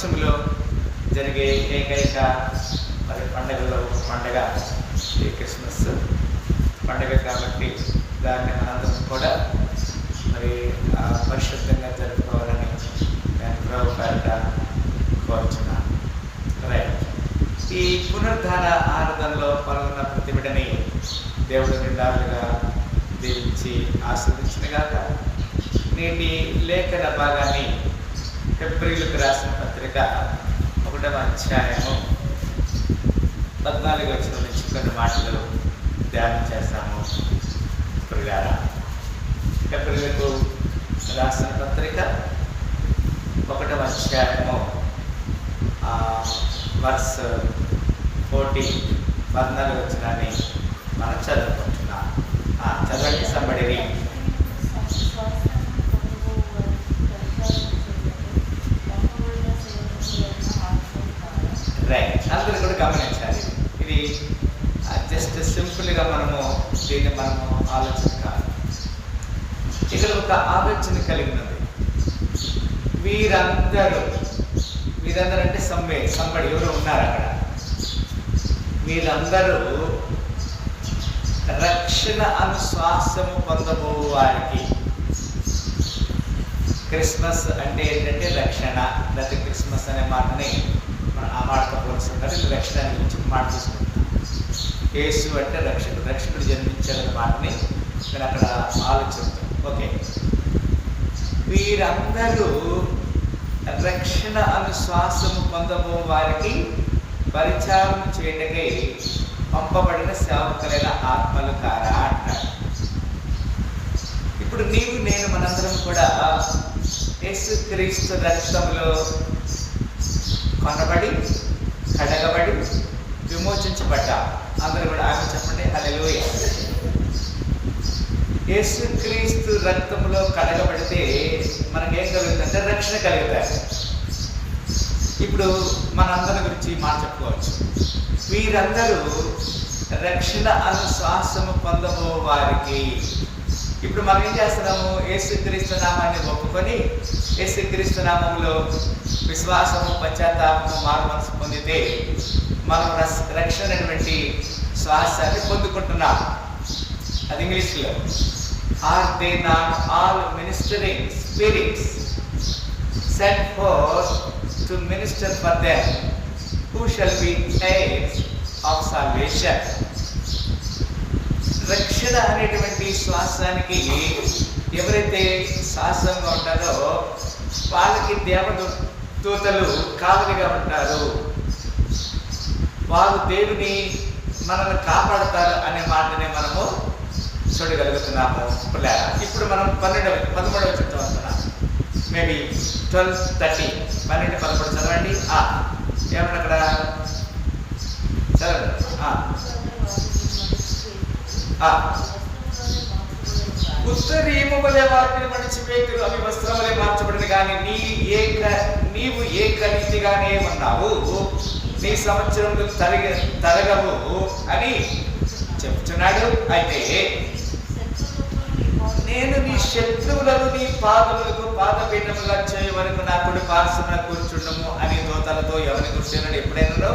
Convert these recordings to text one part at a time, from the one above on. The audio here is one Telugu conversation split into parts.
ప్రపంచంలో జరిగే ఏకైక మరి పండుగలో ఒక పండుగ ఈ క్రిస్మస్ పండుగ. కాబట్టి దాన్ని మనందరం కూడా మరి పరిశుద్ధంగా జరుపుకోవాలని నేను ప్రభుపేరట కోరుచున్నాను. రైట్. ఈ పునరుద్ధాన ఆరాధనలో పాల్గొన్న ప్రతి బిడ్డని దేవుడు నిండాలుగా దీవించి ఆస్వాదించినగాక. నేటి లేఖన భాగాన్ని ఫిబ్రవరికి రాసిన పత్రిక 1వ అధ్యాయము 14వ వచనం నుంచి కొన్ని మాటలు ధ్యానం చేస్తాము. ప్రియులారా, ఫిబ్రవరికి రాసిన పత్రిక 1వ అధ్యాయము వర్స్ 14వ వచనాన్ని మనం చదువుకుంటున్నాం. చదవండి సంబడి. రైట్. అందరూ కూడా గమనించాలి. ఇది జస్ట్ సింపుల్గా దీన్ని మనము ఆలోచించాలి. ఇక్కడ ఒక ఆలోచన కలిగి ఉన్నది. వీరందరూ అంటే సంబడి ఎవరు ఉన్నారు అక్కడ? వీరందరూ రక్షణ అనుశ్వాసము పొందబో వారికి. క్రిస్మస్ అంటే ఏంటంటే రక్షణ. ప్రతి క్రిస్మస్ అనే మాటని మనం ఆ మాటతో పోలుస్తుంటారు. ఇది రక్షణ గురించి మాట తీసుకుంటాం. యేసు అంటే రక్షకుడు జన్మించాలనే మాటని నేను అక్కడ ఆలోచిస్తాను. ఓకే, వీరందరూ రక్షణ అనుశ్వాసము పొందబో వారికి పరిచారం చేయటకై పంపబడిన సేవకులైన ఆత్మలు కారా అంటారు. ఇప్పుడు నీవు నేను మనందరం కూడా యేసుక్రీస్తు రక్తంలో కొనబడి కడగబడి విమోచించబడ్డా. అందరూ కూడా ఆమె చెప్పండి హల్లెలూయా. యేసుక్రీస్తు రక్తంలో కడగబడితే మనకేం కలుగుతుందంటే రక్షణ కలుగుతాయి. ఇప్పుడు మనందరి గురించి మాట చెప్పుకోవచ్చు. వీరందరూ రక్షణ అనుశ్వాసము పొందబో వారికి. ఇప్పుడు మనం ఏం చేస్తున్నాము? యేసుక్రీస్తు నామాన్ని ఒప్పుకొని యేసుక్రీస్తు నామంలో విశ్వాసము, పశ్చాత్తాపము, మారుమనసు పొందితే మనం రక్షణ అనేటువంటి శ్వాసాన్ని పొందుకుంటున్నాం. అది ఇంగ్లీష్లో are they not all ministering spirits sent forth to minister for them who shall be heirs of salvation. రక్షణ అనేటువంటి శ్వాసానికి ఎవరైతే శ్వాసంగా ఉంటారో వాళ్ళకి దేవదూతలు కావలిగా ఉంటారు. వారు దేవుని మనల్ని కాపాడుతారు అనే మాటనే మనము చూడగలుగుతున్నాము. ఇప్పుడు మనం 13వ చదువుతున్నాం. మేబీ 12:30 12-13 చదవండి. ఏమన్నా అక్కడ చదవండి. ఉత్తరీయము వలె వాటిని మడిచివేతులు అవి వస్త్రం వలె మార్చబడింది. కానీ నీవు ఏకరీతిగానే ఉన్నావు, నీ సంవత్సరములు తరగవు అని చెప్తున్నాడు. అయితే నేను నీ శత్రువులను నీ పాదములకు పాదపీఠముగా చేయ వరకు నా కుడి పార్శ్వమున కూర్చుండము అని దూతలతో ఎవరిని కూర్చున్నాడు ఎప్పుడైనా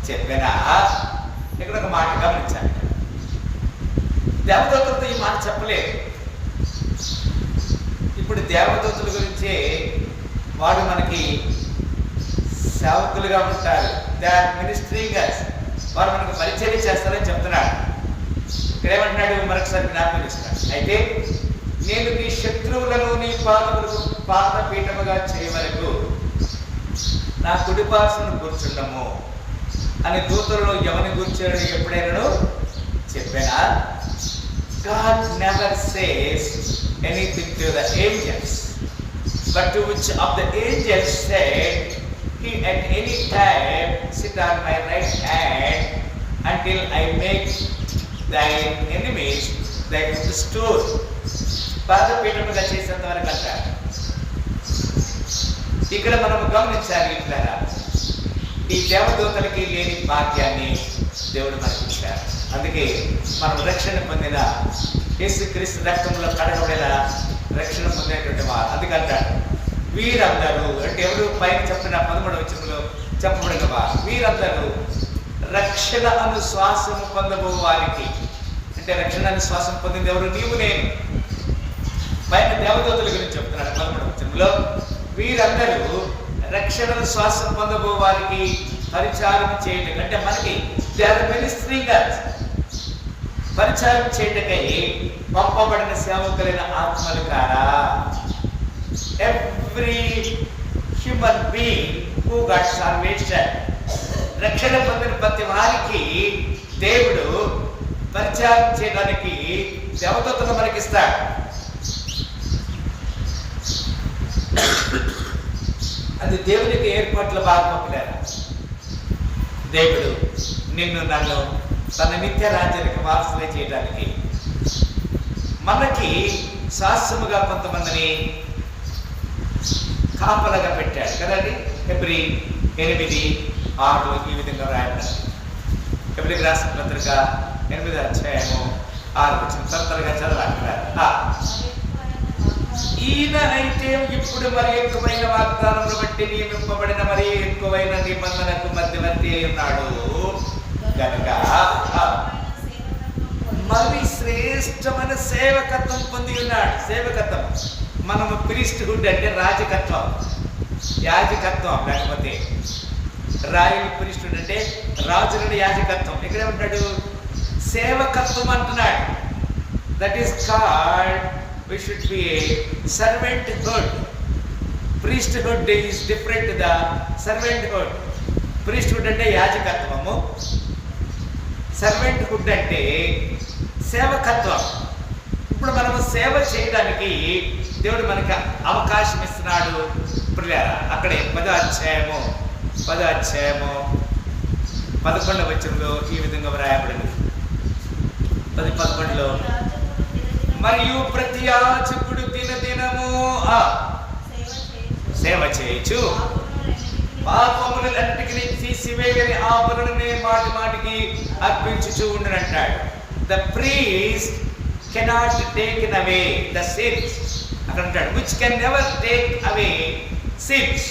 చెప్పానా? ఇక్కడ ఒక మాట గమనించాలి. దేవదూతలతో ఈ మాట చెప్పలేదు. ఇప్పుడు దేవదూతల గురించే వాడు మనకి సేవకులుగా ఉంటారు. They are ministering us. వారు మనకు పరిచర్య చేస్తారని చెప్తున్నాడు. ఇక్కడ ఏమంటున్నాడు? మరొకసారి జ్ఞాపకం చేస్తున్నాడు. అయితే నేను నీ శత్రువులను నీ పాదములకు పాదపీఠముగా చేయ వరకు నా కుడి పార్శ్వమున కూర్చుండము అని దూతలలో ఎవరిని కూర్చోడు ఎప్పుడైనా చెప్పానా? God never says anything to the angels, but to which of the angels said, he at any time sit on my right hand until I make thine enemies thy footstool. పాదపీఠముగా చేసేంత వరకు అంటారు. ఇక్కడ మనం గమనించాలి. ఇట్లా ఈ దేవదూతలకి లేని భాగ్యాన్ని దేవుడు మనకి ఇచ్చారు. అందుకే మనం రక్షణ పొందిన యేసుక్రీస్తు రక్తంలో కడగబడిన రక్షణ పొందేటువంటి వారు. అందుకంటాడు వీరందరూ అంటే ఎవరు? పైన చెప్పిన 13వ వచనంలో చెప్పబడిన వారు. వీరందరూ రక్షణ అను శ్వాసము పొందబో వారికి. అంటే రక్షణ అను శ్వాసం పొందింది ఎవరు? నీవు, నేను. పైన దేవదూతల గురించి చెప్తున్నాడు 13వ వచనంలో. వీరందరూ రక్షణను శ్వాసం పొందబో వారికి పరిచారం చేయటం. అంటే మనకి దే ఆర్ మినిస్టరింగ్ us. పరిచారం చేయటకై పంపబడిన సేవకులైన ఆత్మలు కారా. Every human being who got salvation, రక్షణ పొందిన ప్రతి వారికి దేవుడు పరిచారం చేయడానికి దేవదూతలు మనకిస్తాడు. అది దేవునికి ఏర్పాట్ల భాగమలేరా. దేవుడు నిన్ను నన్ను తన నిత్య రాజ్యానికి వారసులే చేయడానికి మనకి శాస్త్రముగా కొంతమందిని కాపలగా పెట్టాడు కదండి. ఫిబ్రవరి 8:6 ఈ విధంగా రాయబడింది. ఫిబ్రవరి రాసిన పత్రిక 8వ అధ్యాయము 6 త్వరగా చదవాలి. ఈయన అయితే ఇప్పుడు మరి ఎక్కువైన వాగ్దానములు బట్టి నియమింపబడిన మరి ఎక్కువైన నిబంధనకు మధ్యవర్తి అయి ఉన్నాడు కనుక మరి శ్రేష్టమైన సేవకత్వం పొంది ఉన్నాడు. సేవకత్వం మనము ప్రీస్ట్హుడ్ అంటే రాజకత్వం, యాజకత్వం, లేకపోతే రాయల్ ప్రీస్ట్హుడ్ అంటే రాజులని యాజకత్వం. ఇక్కడ ఏమంటాడు? సేవకత్వం అంటున్నాడు. That is called we should be a servanthood. Priesthood is different to the servanthood. Priesthood అంటే యాజకత్వము, సర్వెంట్హుడ్ అంటే సేవకత్వం. ఇప్పుడు మనము సేవ చేయడానికి దేవుడు మనకి అవకాశం ఇస్తున్నాడు. ప్రియులారా, అక్కడే 10వ అధ్యాయము 11వ వచనంలో ఈ విధంగా వ్రాయబడింది. 10:11లో మరియు ప్రతి యాజకుడు దినదినము సేవ చేయొచ్చు, పాపములన్నిటిని తీసివేయని ఆభరణనే మాటి మాటికి అర్పించుచూ ఉండనంటాడు. The priest cannot taken away the sins. అక్కడ అంటాడు which can never take away sins.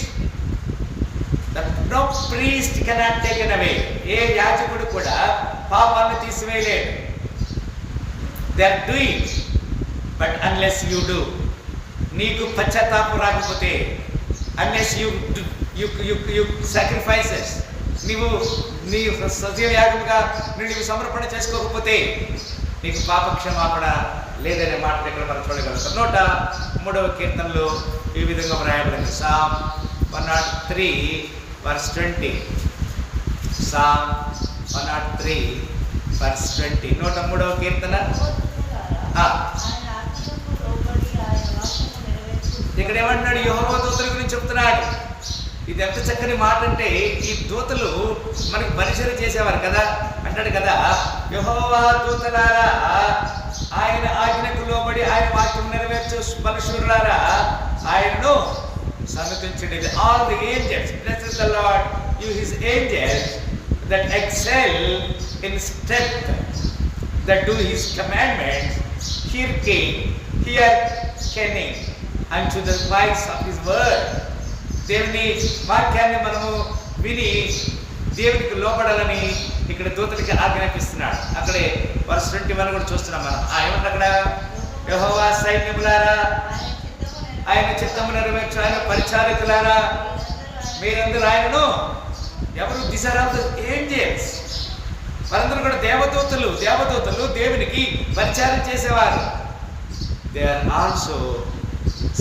No priest cannot taken away. ఏ యాజకుడు కూడా పాపాన్ని తీసివేయలేడు. They are doing but unless you do, నీకు పశ్చాత్తాపం రాకపోతే, అన్లెస్ యూ సాక్రిఫైసెస్, నీ సజీవ యాగముగా నీవు సమర్పణ చేసుకోకపోతే నీకు పాపక్షమాపణ లేదనే మాట దగ్గర మనం చూడగలుగుతాం. 103వ కీర్తనలో ఈ విధంగా వ్రాయబడింది. Psalm 103 verse 20. Psalm 103 verse 20. 103వ కీర్తన. ఇక్కడ ఏమంటున్నాడు? యెహోవా దూతల గురించి చెప్తున్నాడు. ఇది ఎంత చక్కని మాట అంటే, ఈ దూతలు మనకి పరిచయం చేసేవారు కదా. అంటాడు కదా, యెహోవా దూతలారా ఆయన ఆజ్ఞకు లోబడి ఆయన వాక్యం నెరవేర్చు బలశూరులారా ఆయనను సన్నతించండి. All the angels bless the lord you his angels that excel in strength that do his commandments hearkening unto the voice of his word. దేవుని వాక్యాన్ని మనము విని దేవునికి లోబడాలని ఇక్కడ దూతలకి ఆజ్ఞాపిస్తున్నాడు. అక్కడే verse 21 కూడా చూస్తున్నాం మనం. ఏమన్నా అక్కడ? యెహోవా సైన్యములారా ఆయన చిత్తము నెరవేర్చు ఆయన పరిచారకులారా మీరందరూ ఆయనను. ఎవరు? This are all the angels. వారందరూ కూడా దేవదూతలు దేవునికి పరిచారం చేసేవారు. They are also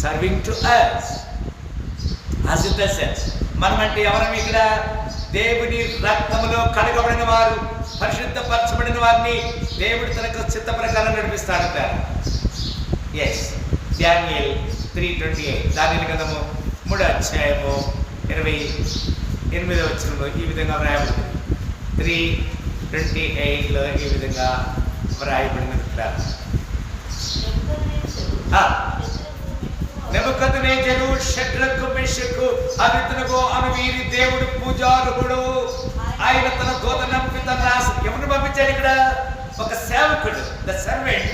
serving to us. As in the sense, మనమంటే ఎవరం? ఇక్కడ దేవుని రక్తములో కడగబడిన వారు, పరిశుద్ధపరచబడిన వారిని దేవుడు తన చిత్త ప్రకారం నడిపిస్తాడు. Yes, Daniel 3:28. దానియేలు గ్రంథము 3వ అధ్యాయము 28వ వచనంలో ఈ విధంగా వ్రాయబడింది. 3:28లో ఈ విధంగా వ్రాయబడినది. నెబుకద్నెజరు, షడ్రకు, మెషకు, అబేద్నెగో అను వీరి దేవుడు పూజార్హుడు. ఆయన తన దూతను పంపి ఎవరిని పంపించాడు? ఇక్కడ ఒక సేవకుడు. The servant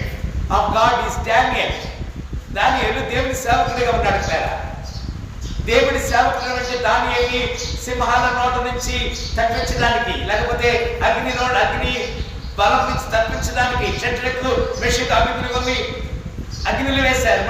of God is Daniel. దానియేలు దేవుని సేవకుడిగా ఉన్నాడు. దేవుడి సేవకులు అంటే దానియేలుని సింహాల నోట నుంచి తప్పించడానికి, లేకపోతే అగ్ని బలం నుంచి తప్పించడానికి షడ్రకు మెషకు అగ్నిని అగ్నిలు వేశారు.